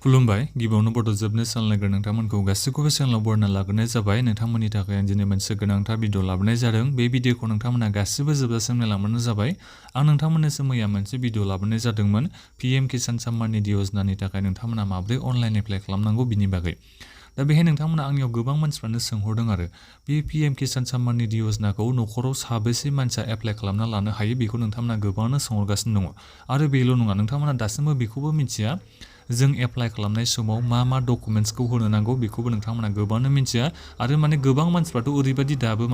खुलुमबाय गिबियावनो बड' जोबनो सानलायग्रा नोंथांमोनखौ गासैखौबो चेनेलाव बरायना लाग्रोनाय जाबाय। नोंथांमोननि थाखाय आं दिनै मोनसे गोनांथार भिडिअ लाबोनाय जादों। बे भिडिअखौ नोंथांमोना गासिबो जोबजासिम नायलांबानो जाबाय। आं नोंथांमोननिसिम मैया मोनसे भिडिअ लाबोनाय जादोंमोन PM किसान सम्मान निधि योजनानि थाखाय नोंथांमोना माबोरै अनलाइन एप्लाइ खालामनांगौ बिनि बागै। दा बेहाय नोंथांमोना आंनियाव गोबां मानसिफ्रानो सोंहरदों आरो बे PM किसान सम्मान निधि योजनाखौ न'खराव साबेसे मानसिया एप्लाइ खालामना लानो हायो बेखौ नोंथांमोना गोबाङानो सोंहरगासिनो दङ। आरो बेल' नङा, नोंथांमोना दासिमबो बेखौबो मिथिया जों एप्लाइ खालामनाय समाव मा डकुमेन्ट्सखौ होनो नांगौ बेखौबो नोंथांमोना गोबाङानो मिथिया। आरो गोबां मानसिफ्राथ' ओरैबायदि दाबो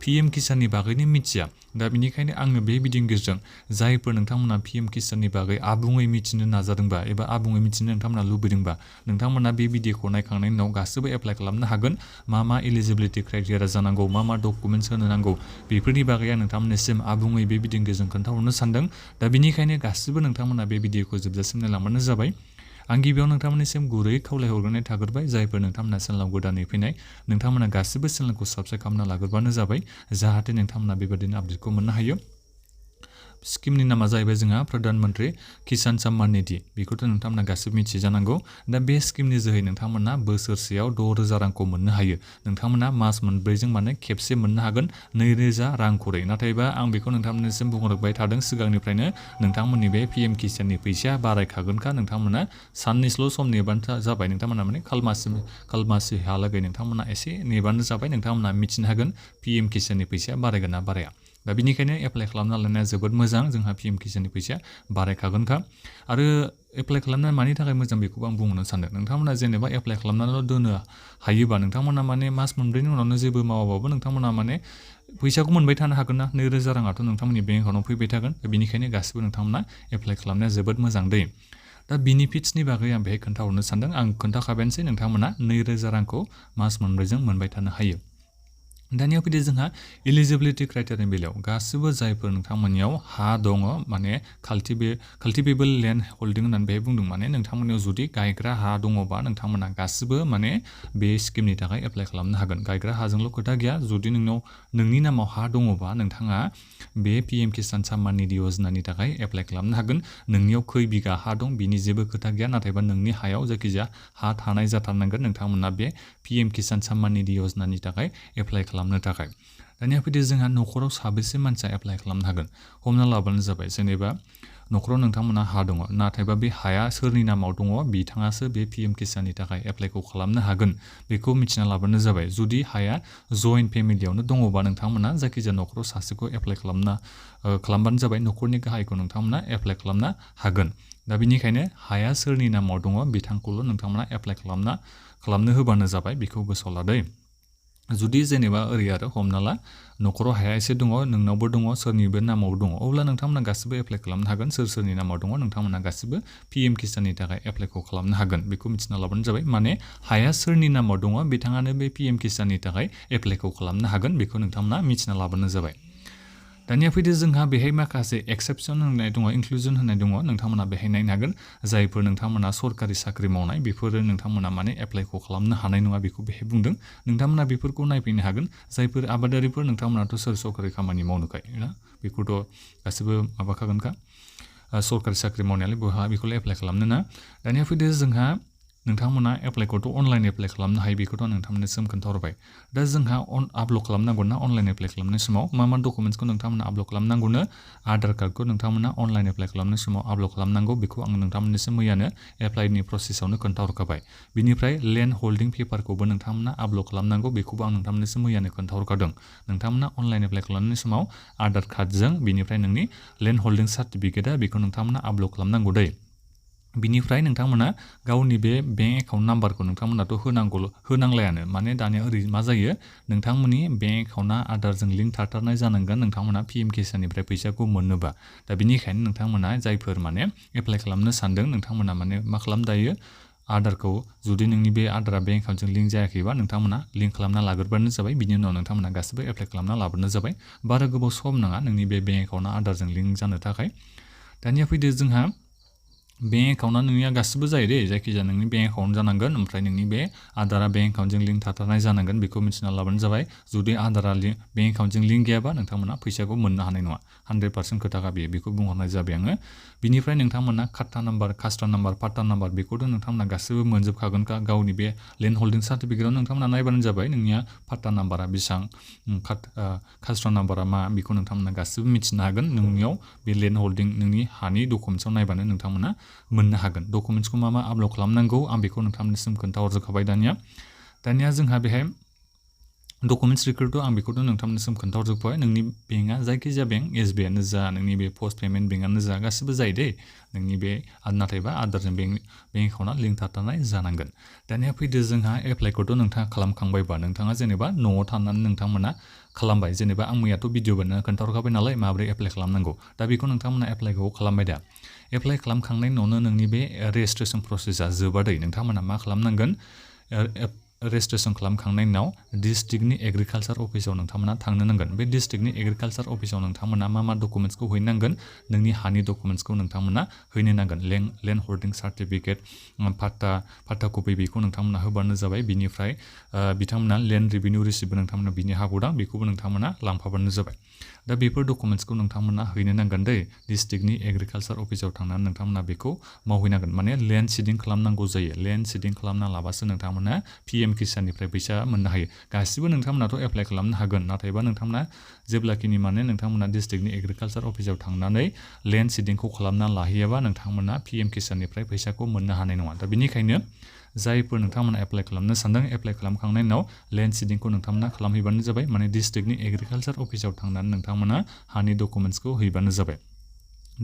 PM किसाननि बागैनो मिथिया। दा बेनिखायनो आङो बे भिडिअनि गेजेरजों जायफोर नोंथांमोना PM किसाननि बागै आबुङै मिथिनो नाजादोंबा एबा आबुङै मिथिनो नोंथांमोना लुबैदोंबा नोंथांमोना बे भिडिअखौ नायखांनायनि उनाव गासिबो एप्लाइ खालामनो हागोन। मा एलिजिबिलिटि क्राइटेरिया जानांगौ, मा डकुमेन्ट्स होनो नांगौ बेफोरनि बागै आं नोंथांमोननिसिम आबुङै बे भिडिअनि गेजेरजों खोन्थाहरनो सानदों। दा बेनिखायनो गासिबो नोंथांमोना बे भिडिअखौ जोबजासिम नायलांबानो जाबाय। आं गिबियाव नोंथांमोननिसिम गुरै खावलायहरग्रोनाय थाग्रोबाय। जायफोर नोंथांमोना चेनेलाव गोदानै फैनाय नोंथांमोना गासिबो चेनेलखौ साबस्क्राइब खालामना लाग्रोबानो जाबाय, जाहाथे नोंथांमोना बेबायदिनो आपडेटखौ मोननो हायो। स्किमनि नामा जाहैबाय जोंहा प्रधान मन्त्रि किसान सम्मान निधि। बेखौथ' नोंथांमोना गासिबो मिथियो जानांगौ। दा बे स्किमनि जोहै नोंथांमोना बोसोरसेयाव 6,000 रांखौ मोननो हायो। नोंथांमोना मास मोनब्रैजों खेबसे मोननो हागोन 2,000 रां खरै। नाथायबा आं बेखौ नोंथांमोननिसिम बुंहरबाय थादों सिगांनिफ्रायनो नोंथांमोननि बे PM किसाननि फैसाया बारायखागोनखा। नोंथांमोना साननैसल' सम नेबानो जाबाय। नोंथांमोना खालमासिहालागै नोंथांमोना एसे नेबानो जाबाय। नोंथांमोना मिथिनो हागोन PM किसाननि फैसाया बारायगोन ना बाराया। दा बेनिखायनो एप्लाइ खालामना लानाया जोबोद मोजां। जोंहा PM किसाननि फैसाया बारायखागोनखा। आरो एप्लाइ खालामनाया मानि थाखाय मोजां बेखौबो आं बुंनो सानदों। नोंथांमोना जेनेबा एप्लाइ खालामनानैल' दोनो हायोबा नोंथांमोना मास मोनब्रैनि उनावनो जेबो मावाबाबो नोंथांमोना फैसाखौ मोनबाय थानो हागोन ना। 2,000 राङाथ' नोंथांमोननि बेंक एकाउन्टाव फैबाय थागोन। बेनिखायनो गासिबो नोंथांमोना एप्लाइ खालामनाया जोबोद मोजां दै। दा बेनिफिट्सनि बागै आं बेहाय खोन्थाहरनो सानदों। आं खोन्थाखाबायानोसै नोंथांमोना 2,000 रांखौ मास मोनब्रैजों मोनबाय थानो हायो। दानिया फैदो जोंहा एलिजिबिलिटि क्राइटेरियानि बेलायाव गासिबो जायफोर नोंथांमोननियाव हा दङ, काल्टिभेबल लेन्ड हल्डिं होननानै बेहाय बुंदों। नोंथांमोननियाव जुदि गायग्रा हा दङबा नोंथांमोना गासिबो बे स्किमनि थाखाय एप्लाइ खालामनो हागोन। गायग्रा हाजोंल' खोथा गैया। जुदि नोंनि नामाव हा दङबा नोंथाङा बे PM किसान सम्मान निधि योजनानि थाखाय एप्लाइ खालामनो हागोन। नोंनियाव खै बिगा हा दं बिनि जेबो खोथा गैया। नाथायबा नोंनि हायाव जायखिजाया हा थानाय जाथारनांगोन नोंथांमोना बे PM किसान सम्मान निधि योजनानि थाखाय एप्लाइ खालामनो थाखाय। दानिया फैदो जोंहा न'खराव साबेसे मानसिया एप्लाइ खालामनो हागोन। हमना लाबानो जाबाय जेनेबा न'खराव नोंथांमोना हा दङ, नाथायबा बे हाया सोरनि नामाव दङ बिथाङासो बे PM किसाननि थाखाय एप्लाइखौ खालामनो हागोन। बेखौ मिथिना लाबानो जाबाय। जुदि हाया जइन्ट फेमिलियावनो दङबा नोंथांमोना जायखिजाया न'खराव सासेखौ एप्लाइ खालामबानो जाबाय। न'खरनि गाहायखौ नोंथांमोना एप्लाइ खालामनो हागोन। दा बेनिखायनो हाया सोरनि नामाव दङ बिथांखौल' नोंथांमोना एप्लाइ खालामनो होबानो जाबाय। बेखौ गोसोआव लादै। जुदि जेनेबा ओरै आरो हमना ला न'खराव हाया एसे दङ, नोंनावबो दङ, सोरनिबो नामाव दङ, अब्ला नोंथांमोना गासिबो एप्लाइ खालामनो हागोन। सोरनि नामाव दङ नोंथांमोना गासिबो PM किसाननि थाखाय एप्लाइखौ खालामनो हागोन। बेखौ मिथिना लाबानो जाबाय। हाया सोरनि नामाव दङ बिथाङानो बे PM किसाननि थाखाय एप्लाइखौ खालामनो हागोन। बेखौ नोंथांमोना मिथिना लाबानो जाबाय। दानिया फैदो जोंहा बेहाय माखासे एक्सेपसन होननाय दङ, इनक्लुजन होननाय दङ। नोंथांमोना बेहाय नायनो हागोन। जायफोर नोंथांमोना सरकारि साख्रि मावनाय बेफोरो नोंथांमोना एप्लाइखौ खालामनो हानाय नङा बेखौ बेहाय बुंदों। नोंथांमोना बेफोरखौ नायफैनो हागोन। जायफोर आबादारिफोर नोंथांमोनाथ' सरकारि खामानि मावनोखाय ना, बेखौथ' गासिबो माबाखागोनखा। सरकारि साख्रि मावनायालाय बहा बेखौलाय एप्लाइ खालामनो ना। दानिया फैदो जोंहा नोंथांमोना एप्लाइखौथ' अनलाइन एप्लाइ खालामनो हायो। बेखौथ' नोंथांमोननिसिम खोन्थाहरबाय। दा जोंहा आपल'ड खालामनांगौ ना अनलाइन एप्लाइ खालामनाय समाव मा डकुमेन्ट्सखौ नोंथांमोना आपल'ड खालामनांगौनो। आधार कार्डखौ नोंथांमोना अनलाइन एप्लाइ खालामनाय समाव आपल'ड खालामनांगौ। बेखौ आं नोंथांमोननिसिम मैयानो एप्लाइनि प्रसेसआवनो खोन्थाहरखाबाय। बिनिफ्राय लेन्ड हल्डिं पेपारखौबो नोंथांमोना आपल'ड खालामनांगौ। बेखौबो आं नोंथांमोननिसिम मैयानो खोन्थाहरखादों। नोंथांमोना अनलाइन एप्लाइ खालामनाय समाव आधार कार्डजों बिनिफ्राय नोंनि लेन्ड हल्डिं सार्टिफिकेटआ बेखौ नोंथांमोना आपल'ड खालामनांगौ दै। बिनिफ्राय नोंथांमोना गावनि बे बेंक एकाउन्ट नाम्बारखौ नोंथांमोनाथ' होनांलायानो। दानिया ओरै मा जायो, नोंथांमोननि बेंक एकाउन्टआ आधारजों लिंक थाथारनाय जानांगोन नोंथांमोना PM किसाननिफ्राय फैसाखौ मोननोबा। दा बेनिखायनो नोंथांमोना जायफोर एप्लाइ खालामनो सानदों नोंथांमोना मा खालाम दायो, आधारखौ जुदि नोंनि बे आधारा बेंक एकाउन्टजों लिंक जायाखैबा नोंथांमोना लिंक खालामना लाग्रोबानो जाबाय। बिनि उनाव नोंथांमोना गासिबो एप्लाइ खालामना लाबोनो जाबाय। बारा गोबाव सम नाङा नोंनि बे बेंक एकाउन्टआ आधारजों लिंक जानो थाखाय। दानिया फैदो जोंहा बेंक एकाउन्टआ नोंनिया गासिबो जायो दे जायखिजाया नोंनि बेंक एकाउन्ट जानांगोन ओमफ्राय नोंनि बे आधारा बेंक एकाउन्टजों लिंक थाथारनाय जानांगोन बेखौ मिथिना लाबानो जाबाय जुदि आधारा बेंक एकाउन्टजों लिंक गैयाबा नोंथांमोना फैसाखौ मोननो हानाय नङा 100% खोथाखा बेखौ बुंहरनाय जाबाय आङो बिनिफ्राय नोंथांमोना खाता नाम्बार कास्टा नाम्बार पाट्टा नाम्बार बेखौथ' नोंथांमोना गासिबो मोनजोबखागोनखा गावनि बे लेन्ड होल्डिं सार्टिफिकेटआव नोंथांमोना नायबानो जाबाय नोंनिया पाट्टा नाम्बारा बेसेबां कास्टा नाम्बारा मा बेखौ नोंथांमोना गासिबो मिथिनो हागोन नोंनियाव बे लेन्ड होल्डिं नोंनि हानि डकुमेन्ट्सआव नायबानो नोंथांमोना मोननो हागोन डकुमेन्ट्सखौ मा आपल'ड खालामनांगौ आं बेखौ नोंथांमोननिसिम खोन्थाहरजोबखाबाय दानिया जोंहा बेहाय डकुमेन्ट्स रिकर्डआव आं बेखौथ' नोंथांमोननिसिम खोन्थाहरजोबबाय नोंनि बेंकआ जायखिजाया बेंक SBIआनो जा नोंनि बे पस्ट पेमेन्ट बेंकआनो जा गासिबो जायो दे नोंनि बे नाथायबा आधारजों बेंक एकाउन्टआ लिंक थाथारनाय जानांगोन दानिया फैदो जोंहा एप्लाइखौथ' नोंथाङा खालामखांबायबा नोंथाङा जेनेबा न'आव थानानै नोंथांमोना खालामबाय जेनेबा आं मैयाथ' भिडिअ बानायना खोन्थाहरखाबाय नालाय माबोरै एप्लाइ खालामनांगौ दा बेखौ नोंथांमोना एप्लाइखौ खालामबाय दा एप्लाइ खालामखांनायनि उनावनो नोंनि बे रेजिस्ट्रेसन प्रसेसा जोबादै नोंथांमोना मा खालामनांगोन रेजिस्ट्रेसन खालामखांनायनि उनाव डिस्ट्रिक्टनि एग्रिकालसार अफिसाव नोंथांमोना थांनो नांगोन बे डिस्ट्रिक्टनि एग्रिकालसार अफिसाव नोंथांमोना मा डकुमेन्ट्सखौ हैनांगोन नोंनि हानि डकुमेन्ट्सखौ नोंथांमोना हैनो नांगोन लेन्ड होल्डिं सार्टिफिकेट पाट्टा कपि बेखौ नोंथांमोना होबानो जाबाय बिनिफ्राय बिथांमोना लेन्ड रेभिनिउ रिसिप्टबो नोंथांमोना बिनि हा खौरां बेखौबो नोंथांमोना लांफाबानो जाबाय दा बेफोर डकुमेन्ट्सखौ नोंथांमोना हैनो नांगोन दै डिस्ट्रिक्टनि एग्रिकालसार अफिसाव थांनानै नोंथांमोना बेखौ मावहैनांगोन माने लेन्ड सिडिं खालामनांगौ जायो लेन्ड सिडिं खालामना लाबासो नोंथांमोना PM किसाननिफ्राय फैसा मोननो हायो गासिबो नोंथांमोनाथ' एप्लाइ खालामनो हागोन नाथायबा नोंथांमोना जेब्लाखिनि माने नोंथांमोना डिस्ट्रिक्टनि एग्रिकालसार अफिसाव थांनानै लेन्ड सिडिंखौ खालामना लाहैयाबा नोंथांमोना PM किसाननिफ्राय फैसाखौ मोननो हानाय नङा दा बेनिखायनो जायफोर नोंथांमोना एप्लाइ खालामनो सानदों एप्लाइ खालामखांनायनि उनाव लेन्ड सिडिंखौ नोंथांमोना खालामहैबानो जाबाय माने डिस्ट्रिक्टनि एग्रिकालसार अफिसाव थांनानै नोंथांमोना हानि डकुमेन्ट्सखौ हैबानो जाबाय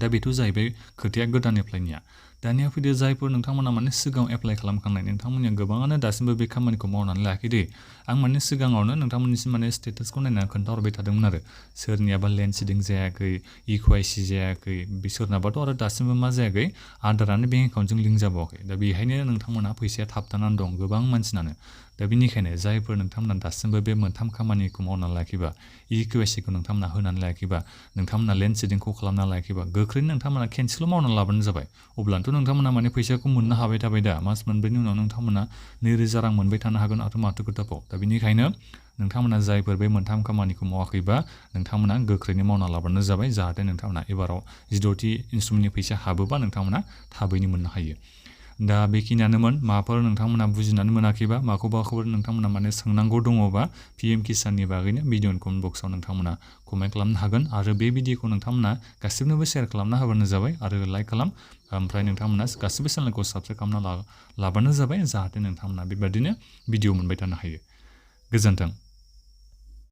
दा बेथ' जाहैबाय खोथाया गोदान एप्लाइनिया दानिया फैदो जायफोर नोंथांमोना माने सिगाङाव एप्लाइ खालामखांनाय नोंथांमोननिया गोबाङानो दासिमबो बे खामानिखौ मावनानै लायाखै दे आं माने सिगाङावनो नोंथांमोननिसिम माने स्टेटासखौ नायनानै खोन्थाहरबाय थादोंमोन आरो सोरनियाबा लेन्ड सिडिं जायाखै eKYC जायाखै सोरनाबाथ' आरो दासिमबो मा जायाखै आधारानो बेंक एकाउन्टजों लिंक जाबावाखै दा बेहायनो नोंथांमोना फैसाया थाबथानानै दं गोबां मानसिनानो दा बेनिखायनो जायफोर नोंथांमोना दासिमबो बे मोनथाम खामानिखौ मावनानै लायाखैबा eKYCखौ नोंथांमोना होनानै लायाखैबा नोंथांमोना लेन्ड सिडिंखौ खालामना लायाखैबा गोख्रैनो नोंथांमोना केन्सेल मावनानै लाबानो जाबाय अब्लानोथ' नोंथांमोना माने फैसाखौ मोननो हाबाय थाबाय दा मास मोनब्रैनि उनाव नोंथांमोना 2000 रां मोनबाय थानो हागोन आरो माथो खोथाबाव दा बेनिखायनो नोंथांमोना जायफोर बे मोनथाम खामानिखौ मावाखैबा नोंथांमोना गोख्रैनो मावना लाबानो जाबाय जाहाथे नोंथांमोना एबाराव 18थि इनस्टलमेन्टनि फैसा हाबोबा नोंथांमोना थाबैनो मोननो हायो दा बेखिनियानोमोन माबाफोर नोंथांमोना बुजिनानै मोनाखैबा माखौबाखौबो नोंथांमोना माने सोंनांगौ दङबा PM किसाननि बागैनो भिडिअनि कमेन्ट बक्सआव नोंथांमोना कमेन्ट खालामनो हागोन आरो बे भिडिअखौ नोंथांमोना गासिबनोबो शेयार खालामना होबानो जाबाय आरो लाइक खालाम ओमफ्राय नोंथांमोना गासिबो चेनेलखौ साबस्क्राइब खालामना लाबानो जाबाय जाहाथे नोंथांमोना बेबायदिनो भिडिअ मोनबाय थानो हायो गोजोन्थों